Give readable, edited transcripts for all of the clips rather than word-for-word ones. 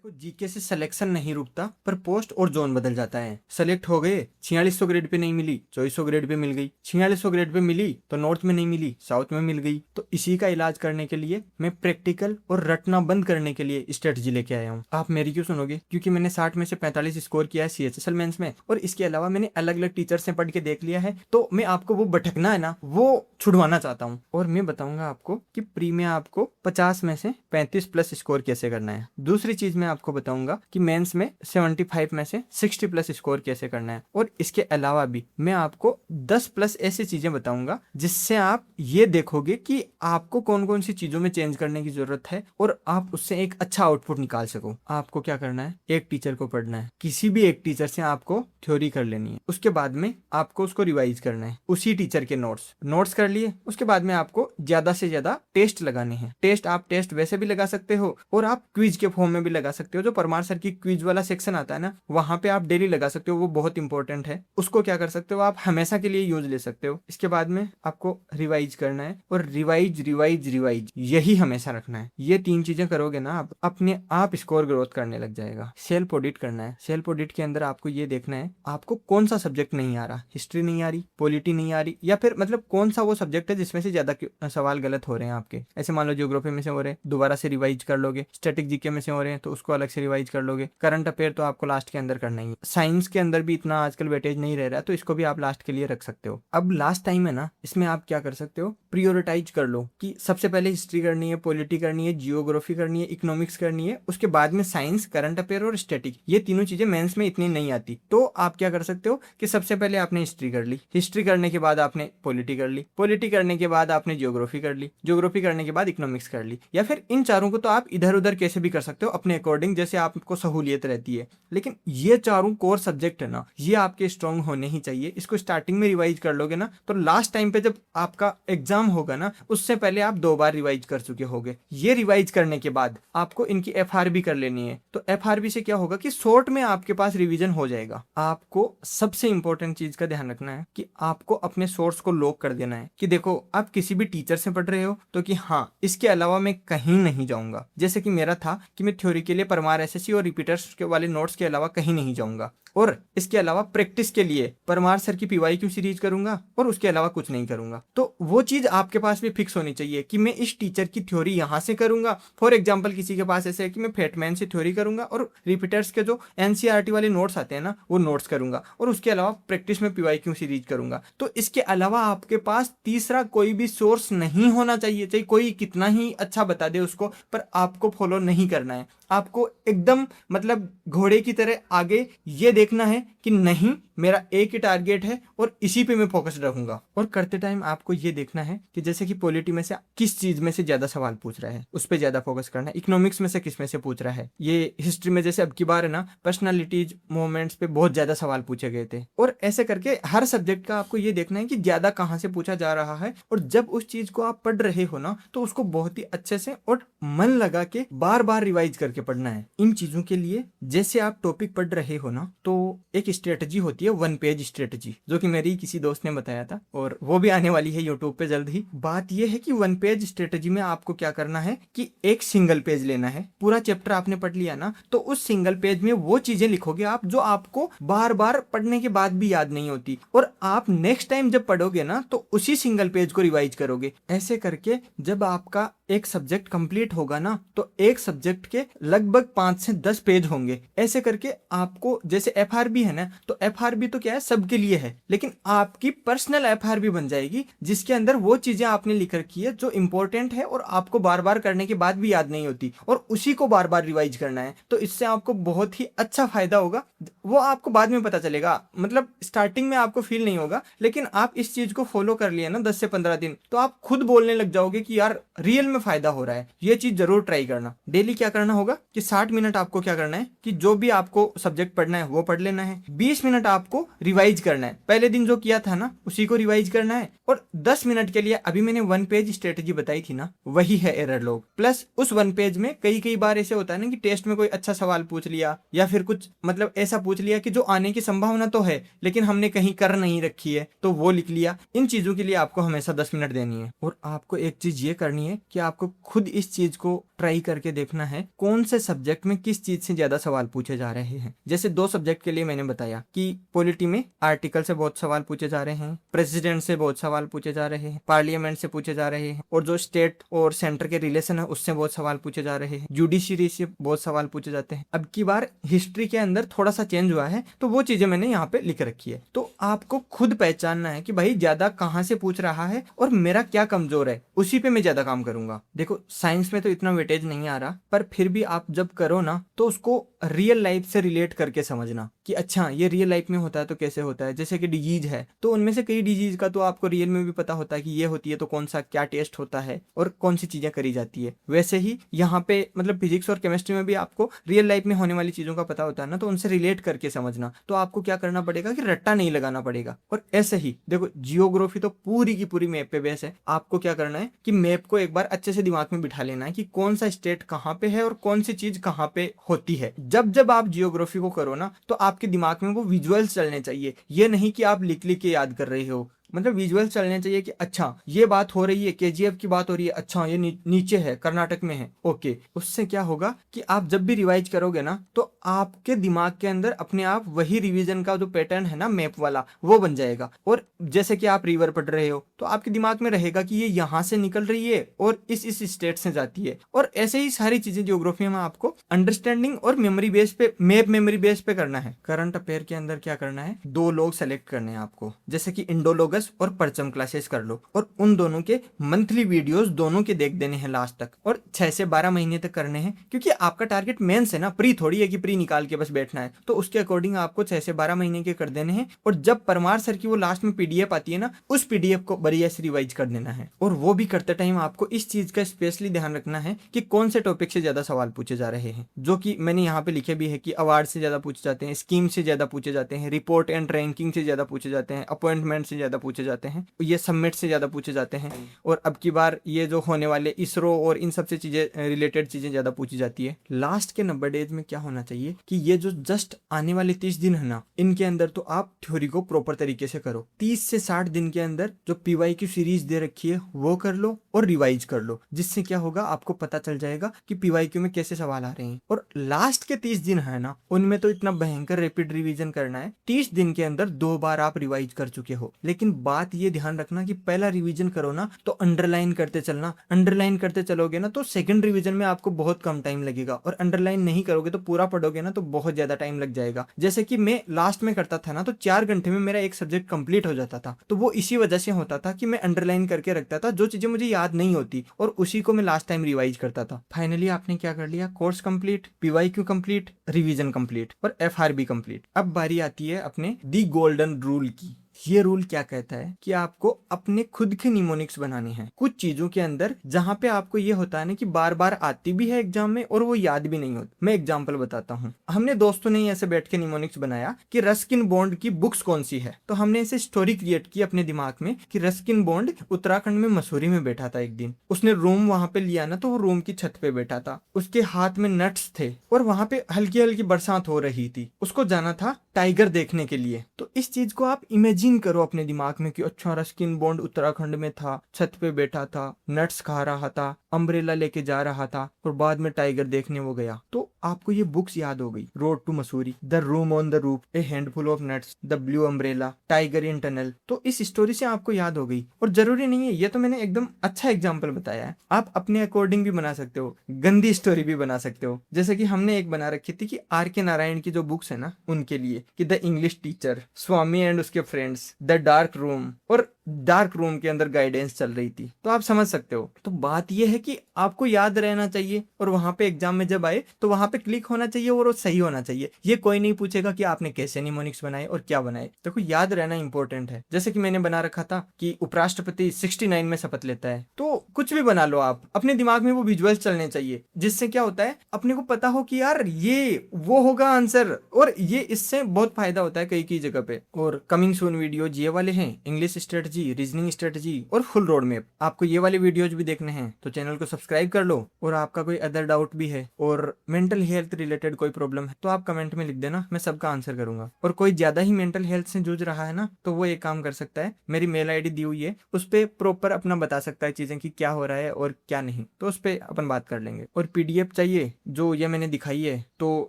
देखो, जीके से सिलेक्शन नहीं रुकता, पर पोस्ट और जोन बदल जाता है। सेलेक्ट हो गए, 4600 ग्रेड पे नहीं मिली, 2400 ग्रेड पे मिल गई। 4600 ग्रेड पे मिली तो नॉर्थ में नहीं मिली, साउथ में मिल गई। तो इसी का इलाज करने के लिए मैं प्रैक्टिकल और रटना बंद करने के लिए स्ट्रेटजी लेके आया हूँ। आप मेरी क्यों सुनोगे? क्योंकि मैंने 60 में से 45 स्कोर किया है CHSL मेंस में, और इसके अलावा मैंने अलग अलग टीचर से पढ़ के देख लिया है। तो मैं आपको वो भटकना है ना, वो छुड़वाना चाहता हूँ। और मैं बताऊंगा आपको कि प्री में आपको 50 में से 35 प्लस स्कोर कैसे करना है। दूसरी चीज मैं आपको बताऊंगा कि मेंस में 75 में से 60 प्लस स्कोर कैसे करना है। और इसके अलावा भी मैं आपको 10 प्लस ऐसी चीजें बताऊंगा जिससे आप ये देखोगे कि आपको कौन कौन सी चीजों में चेंज करने की जरूरत है और आप उससे एक अच्छा आउटपुट निकाल सको। आपको क्या करना है, एक टीचर को पढ़ना है, किसी भी एक टीचर से आपको थ्योरी कर लेनी है। उसके बाद में आपको उसको रिवाइज करना है, उसी टीचर के नोट्स कर लिए। उसके बाद में आपको ज्यादा से ज्यादा टेस्ट लगाने हैं। आप टेस्ट वैसे भी लगा सकते हो और आप क्विज के फॉर्म में भी लगा सकते हो। जो परमार सर की क्विज वाला सेक्शन आता है ना, वहां पे आप डेली लगा सकते हो, वो बहुत इंपॉर्टेंट है। उसको क्या कर सकते हो, आप हमेशा के लिए यूज ले सकते हो। इसके बाद में आपको रिवाइज करना है, और रिवाइज रिवाइज रिवाइज यही हमेशा रखना है। ये 3 चीजें करोगे ना, आप अपने आप स्कोर ग्रोथ करने लग जाएगा। सेल्फ ऑडिट करना है। सेल्फ ऑडिट के अंदर आपको ये देखना है आपको कौन सा सब्जेक्ट नहीं आ रहा। हिस्ट्री नहीं आ रही, पॉलिटी नहीं आ रही, या फिर मतलब कौन सा वो सब्जेक्ट है जिसमें से ज्यादा सवाल गलत हो रहे हैं आपके। ऐसे मान लो ज्योग्राफी में से हो रहे हैं, दोबारा से रिवाइज कर लोगे। स्टैटिक जीके में से हो रहे हैं तो उसको अलग से रिवाइज कर लोगे। करंट अफेयर तो आपको लास्ट के अंदर करना ही है। साइंस के अंदर भी इतना आजकल वेटेज नहीं रह रहा, तो इसको भी आप लास्ट के लिए रख सकते हो। अब लास्ट टाइम है ना, इसमें आप क्या कर सकते हो, प्रियोरिटाइज कर लो कि सबसे पहले हिस्ट्री करनी है, पॉलिटी करनी है, जियोग्राफी करनी है, इकोनॉमिक्स करनी है, उसके बाद में साइंस, करंट अफेयर और स्टैटिक। ये तीनों चीजें मेंस में इतनी नहीं आती। तो आप क्या कर सकते हो कि सबसे पहले आपने हिस्ट्री कर ली, हिस्ट्री करने के बाद आपने पॉलिटी कर ली, पॉलिटी करने के बाद आपने जियोग्राफी कर ली, जियोग्राफी करने के बाद इकोनॉमिक्स कर ली। या फिर इन चारों को तो आप इधर उधर कैसे भी कर सकते हो अपने अकॉर्डिंग, जैसे आपको सहूलियत रहती है। लेकिन ये चारों कोर सब्जेक्ट है ना, ये आपके स्ट्रांग होने ही चाहिए। इसको स्टार्टिंग में रिवाइज कर लोगे ना, तो लास्ट टाइम पे जब आपका एग्जाम होगा ना, उससे पहले आप 2 बार रिवाइज कर चुके होगे। ये रिवाइज करने के बाद आपको इनकी FRB कर लेनी है। तो FRB से क्या होगा कि शॉर्ट में आपके पास रिवीजन हो जाएगा। आपको सबसे इंपॉर्टेंट चीज का ध्यान रखना है कि आपको अपने सोर्स को लॉक कर देना है कि देखो, आप किसी भी टीचर से पढ़ रहे हो तो कि हाँ, इसके अलावा मैं कहीं नहीं जाऊंगा। जैसे कि मेरा था कि मैं थ्योरी के लिए परमार SSC और रिपीटर्स के वाले नोट्स के अलावा कहीं नहीं जाऊंगा, और इसके अलावा प्रैक्टिस के लिए परमार सर की PYQ सीरीज करूंगा, और उसके अलावा कुछ नहीं करूंगा। तो वो चीज आपके पास भी फिक्स होनी चाहिए कि मैं इस टीचर की थ्योरी यहां से करूंगा। फॉर एग्जाम्पल, किसी के पास ऐसे है कि मैं फेटमैन से थ्योरी करूंगा और रिपीटर्स के जो NCERT वाले नोट्स आते हैं ना, वो नोट्स करूंगा, और उसके अलावा प्रैक्टिस में PYQ सीरीज करूंगा। तो इसके अलावा आपके पास तीसरा कोई भी सोर्स नहीं होना चाहिए। चाहे कोई कितना ही अच्छा बता दे उसको, पर आपको फॉलो नहीं करना है। आपको एकदम मतलब घोड़े की तरह आगे ये देखना है कि नहीं, मेरा एक ही टारगेट है और इसी पे मैं फोकस्ड रहूंगा। और करते टाइम आपको ये देखना है कि जैसे कि पॉलिटी में से किस चीज में से ज्यादा सवाल पूछ रहा है, उस पर ज्यादा फोकस करना है। इकोनॉमिक्स में से किस में से पूछ रहा है। ये हिस्ट्री में जैसे अब की बार है ना, पर्सनालिटीज मूवमेंट्स पे बहुत ज्यादा सवाल पूछे गए थे। और ऐसे करके हर सब्जेक्ट का आपको ये देखना है कि ज्यादा कहाँ से पूछा जा रहा है। और जब उस चीज को आप पढ़ रहे हो ना, तो उसको बहुत ही अच्छे से और मन लगा के बार बार रिवाइज करके पढ़ना है। इन चीजों के लिए जैसे आप टॉपिक पढ़ रहे हो ना, तो एक स्ट्रेटजी होती है 1 पेज स्ट्रेटजी, जो कि मेरी किसी दोस्त ने बताया था, और वो भी आने वाली है यूट्यूब पे जल्द ही। बात ये है कि 1 पेज स्ट्रेटजी में आपको क्या करना है कि एक सिंगल पेज लेना है। पूरा चैप्टर आपने पढ़ लिया ना, तो उस सिंगल पेज में वो चीजें लिखोगे आप जो आपको बार बार पढ़ने के बाद भी याद नहीं होती, और आप नेक्स्ट टाइम जब पढ़ोगे ना, तो उसी सिंगल पेज को रिवाइज करोगे। ऐसे करके जब आपका एक सब्जेक्ट कंप्लीट होगा ना, तो एक सब्जेक्ट के लगभग 5 से 10 पेज होंगे। ऐसे करके आपको, जैसे FRB है ना, तो FRB तो क्या है, सबके लिए है, लेकिन आपकी पर्सनल FRB बन जाएगी जिसके अंदर वो चीजें आपने लिख रखी है जो इंपॉर्टेंट है और आपको बार बार करने के बाद भी याद नहीं होती, और उसी को बार बार रिवाइज करना है। तो इससे आपको बहुत ही अच्छा फायदा होगा। वो आपको बाद में पता चलेगा, मतलब स्टार्टिंग में आपको फील नहीं होगा, लेकिन आप इस चीज को फॉलो कर लिए ना 10 से 15 दिन, तो आप खुद बोलने लग जाओगे कि यार रियल में फायदा हो रहा है। ये चीज जरूर ट्राई करना। डेली क्या करना होगा कि 60 मिनट आपको क्या करना है कि जो भी आपको सब्जेक्ट पढ़ना है वो पढ़ लेना है। 20 मिनट आपको रिवाइज करना है, पहले दिन जो किया था ना उसी को रिवाइज करना है। और 10 मिनट के लिए अभी मैंने 1 पेज स्ट्रेटेजी बताई थी ना, वही है एरर लॉग। प्लस उस 1 पेज में कई बार ऐसे होता है ना कि टेस्ट में कोई अच्छा सवाल पूछ लिया, या फिर कुछ मतलब ऐसा पूछ लिया कि जो आने की संभावना तो है लेकिन हमने कहीं कर नहीं रखी है, तो वो लिख लिया। इन चीजों के लिए आपको हमेशा 10 मिनट देनी है। और आपको एक चीज ये करनी है कि आपको खुद इस चीज को ट्राई करके देखना है कौन से सब्जेक्ट में किस चीज से ज्यादा सवाल पूछे जा रहे हैं। जैसे 2 सब्जेक्ट के लिए मैंने बताया कि पॉलिटी में आर्टिकल से बहुत सवाल पूछे जा रहे हैं, प्रेसिडेंट से बहुत सवाल पूछे जा रहे हैं, पार्लियामेंट से पूछे जा रहे हैं, और जो स्टेट और सेंटर के रिलेशन है उससे बहुत सवाल पूछे जा रहे हैं, जुडिशरी से बहुत सवाल पूछे जाते हैं। अब की बार हिस्ट्री के अंदर थोड़ा सा चेंज हुआ है, तो वो चीजें मैंने यहाँ पे लिख रखी है। तो आपको खुद पहचानना है कि भाई ज्यादा कहाँ से पूछ रहा है और मेरा क्या कमजोर है, उसी पे मैं ज्यादा काम करूंगा। देखो साइंस में तो इतना वेटेज नहीं आ रहा, पर फिर भी आप जब करो ना तो उसको रियल लाइफ से रिलेट करके समझना कि अच्छा ये रियल लाइफ में होता है तो कैसे होता है। जैसे कि डिजीज है तो उनमें से कई डिजीज का तो आपको रियल में भी पता होता है कि ये होती है तो कौन सा क्या टेस्ट होता है और कौन सी चीजें करी जाती है। वैसे ही यहाँ पे मतलब फिजिक्स और केमिस्ट्री में भी आपको रियल लाइफ में होने वाली चीजों का पता होता है ना, तो उनसे रिलेट करके समझना। तो आपको क्या करना पड़ेगा कि रट्टा नहीं लगाना पड़ेगा। और ऐसे ही देखो जियोग्राफी तो पूरी की पूरी मैप पे बेस है। आपको क्या करना है कि मैप को एक बार अच्छे से दिमाग में बिठा लेना है कि कौन सा स्टेट कहाँ पे है और कौन सी चीज कहाँ पे होती है। जब जब आप जियोग्राफी को करो ना तो आपके दिमाग में वो विजुअल्स चलने चाहिए, ये नहीं कि आप लिख लिख के याद कर रहे हो। मतलब विजुअल चलने चाहिए कि अच्छा ये बात हो रही है, केजीएफ की बात हो रही है, अच्छा ये नीचे है, कर्नाटक में है, ओके। उससे क्या होगा कि आप जब भी रिवाइज करोगे ना तो आपके दिमाग के अंदर अपने आप वही रिवीजन का जो पैटर्न है ना मैप वाला वो बन जाएगा। और जैसे कि आप रिवर पढ़ रहे हो तो आपके दिमाग में रहेगा कि ये यहाँ से निकल रही है और इस स्टेट से जाती है। और ऐसे ही सारी चीजें ज्योग्राफी में आपको अंडरस्टैंडिंग और मेमोरी बेस पे, मैप मेमोरी बेस पे करना है। करंट अफेयर के अंदर क्या करना है, 2 लोग सेलेक्ट करने हैं आपको, जैसे कि इंडोलोगस और परचम क्लासेस कर लो, और उन दोनों के मंथली वीडियोस दोनों के देख देने हैं लास्ट तक, और 6 से 12 महीने तक करने हैं। क्योंकि आपका टारगेट मेंस है ना, प्री थोड़ी है कि प्री निकाल के बस बैठना है। तो उसके अकॉर्डिंग आपको 6 से 12 महीने के कर देने हैं। और जब परमार सर की वो लास्ट में पीडीएफ आती है ना, उस पीडीएफ को बढ़िया से रिवाइज कर देना है। और वो भी करते टाइम आपको इस चीज का स्पेशली ध्यान रखना है कि कौन से टॉपिक से ज्यादा सवाल पूछे जा रहे हैं, जो कि मैंने यहाँ पे लिखे भी है कि अवार्ड से ज्यादा पूछे जाते हैं, स्कीम से ज्यादा पूछे जाते हैं, रिपोर्ट एंड रैंकिंग से ज्यादा पूछे जाते हैं, अपॉइंटमेंट से ज्यादा पूछे जाते हैं, ये सबमिट से ज्यादा पूछे जाते हैं। और अब की बार ये जो होने वाले इसरो और इन सबसे चीजें रिलेटेड चीजें ज्यादा पूछी जाती है। लास्ट के 90 डेज में क्या होना चाहिए कि ये जो जस्ट आने वाले 30 दिन है ना, इनके अंदर तो आप थ्योरी को प्रॉपर तरीके से करो। 30 से 60 दिन के अंदर जो पीवाईक्यू सीरीज दे रखी है वो कर लो और रिवाइज कर लो, जिससे क्या होगा आपको पता चल जाएगा कि पीवाईक्यू में कैसे सवाल आ रहे हैं। और लास्ट के 30 दिन है ना, उनमें तो इतना भयंकर रैपिड रिवीजन करना है। 30 दिन के अंदर 2 बार आप रिवाइज कर चुके हो। लेकिन बात ये ध्यान रखना कि पहला रिवीजन करो ना तो अंडरलाइन करते चलना। अंडरलाइन करते चलोगे ना तो सेकंड रिवीजन में आपको बहुत कम टाइम लगेगा, और अंडरलाइन नहीं करोगे तो पूरा पढ़ोगे ना तो बहुत ज्यादा टाइम लग जाएगा। जैसे कि मैं लास्ट में करता था ना तो 4 घंटे में मेरा एक सब्जेक्ट कंप्लीट हो जाता था। तो वो इसी वजह से होता था कि मैं अंडरलाइन करके रखता था जो चीजें मुझे याद नहीं होती, और उसी को मैं लास्ट टाइम रिवाइज करता था। फाइनली आपने क्या कर लिया, course complete, PYQ complete, revision complete और एफआरबी कंप्लीट। अब बारी आती है अपने दी गोल्डन रूल की। ये रूल क्या कहता है कि आपको अपने खुद के निमोनिक्स बनाने हैं कुछ चीजों के अंदर, जहां पे आपको ये होता है ना कि बार बार आती भी है एग्जाम में और वो याद भी नहीं होती। मैं एग्जांपल बताता हूँ। हमने दोस्तों ने ऐसे बैठ के निमोनिक्स बनाया कि रस्किन बॉन्ड की बुक्स कौन सी है। तो हमने ऐसे स्टोरी क्रिएट की अपने दिमाग में कि रस्किन बॉन्ड उत्तराखंड में मसूरी में बैठा था। एक दिन उसने रूम वहां पे लिया ना, तो वो रूम की छत पे बैठा था, उसके हाथ में नट्स थे और वहां पे हल्की हल्की बरसात हो रही थी। उसको जाना था टाइगर देखने के लिए। तो इस चीज को आप इमेजिन करो अपने दिमाग में कि अच्छा रस्किन बॉन्ड उत्तराखंड में था, छत पे बैठा था, नट्स खा रहा था, अम्ब्रेला लेके जा रहा था और बाद में टाइगर देखने वो गया। तो आपको ये बुक्स याद हो गई, road to Mussoorie, the room on the roof, a handful of nuts, the blue umbrella, tiger in tunnel. तो इस स्टोरी से आपको याद हो गई। और जरूरी नहीं है, ये तो मैंने एकदम अच्छा एग्जाम्पल बताया है, आप अपने अकॉर्डिंग भी बना सकते हो, गंदी स्टोरी भी बना सकते हो। जैसे कि हमने एक बना रखी थी कि आर के नारायण की जो बुक्स है ना उनके लिए, कि the English teacher, Swami and उसके फ्रेंड्स, द डार्क रूम, और डार्क रूम के अंदर गाइडेंस चल रही थी। तो आप समझ सकते हो। तो बात यह है कि आपको याद रहना चाहिए और वहां पे एग्जाम में जब आए तो वहां पे क्लिक होना चाहिए और वो सही होना चाहिए। ये कोई नहीं पूछेगा कि आपने कैसे निमोनिक्स बनाए और क्या बनाए। देखो याद रहना इंपॉर्टेंट है। जैसे कि मैंने बना रखा था कि उपराष्ट्रपति 69 में शपथ लेता है, तो कुछ भी बना लो आप, अपने दिमाग में वो विजुअल चलने चाहिए, जिससे क्या होता है अपने को पता हो कि यार ये वो होगा आंसर। और ये इससे बहुत फायदा होता है कई जगह पे। और कमिंग सून वीडियोज ये वाले हैं, इंग्लिश स्ट्रेटजी, रीजनिंग स्ट्रेटजी और फुल रोड मैप। आपको ये वाले वीडियोज भी देखने हैं तो चैनल चैनल को सब्सक्राइब कर लो। और आपका कोई अदर डाउट भी है और मेंटल हेल्थ रिलेटेड कोई प्रॉब्लम है तो आप कमेंट में लिख देना, मैं सबका आंसर करूंगा। और कोई ज्यादा ही मेंटल हेल्थ से जूझ रहा है ना, तो वो एक काम कर सकता है, मेरी मेल आईडी दी हुई है, उस पर प्रॉपर अपना बता सकता है चीजें कि क्या हो रहा है और क्या नहीं, तो उस पर अपन बात कर लेंगे। और पीडीएफ चाहिए जो ये मैंने दिखाई है तो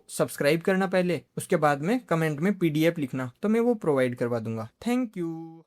सब्सक्राइब करना पहले, उसके बाद में कमेंट में पीडीएफ लिखना, तो मैं वो प्रोवाइड करवा दूंगा। Thank you.